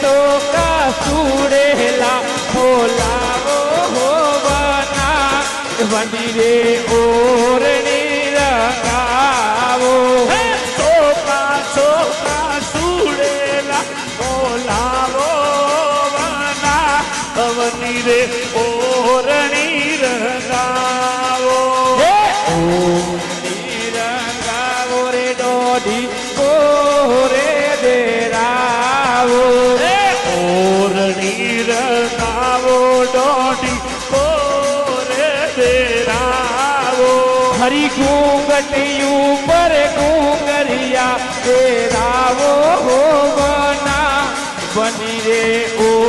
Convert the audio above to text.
सोका सुड़ेला बोलावो हो बना मंदिरे ओरणी रंगावो सोका सोका सुड़ेला बोलावो बना मंदिरे ओरणी रंगावो रंगावो रे डोडी कोरे देरावो ओरणी रंगावो डोडी कोरे देरावो हरी घूंघटियूं पर घूंघरिया तेरावो हो बना बनी रे ओ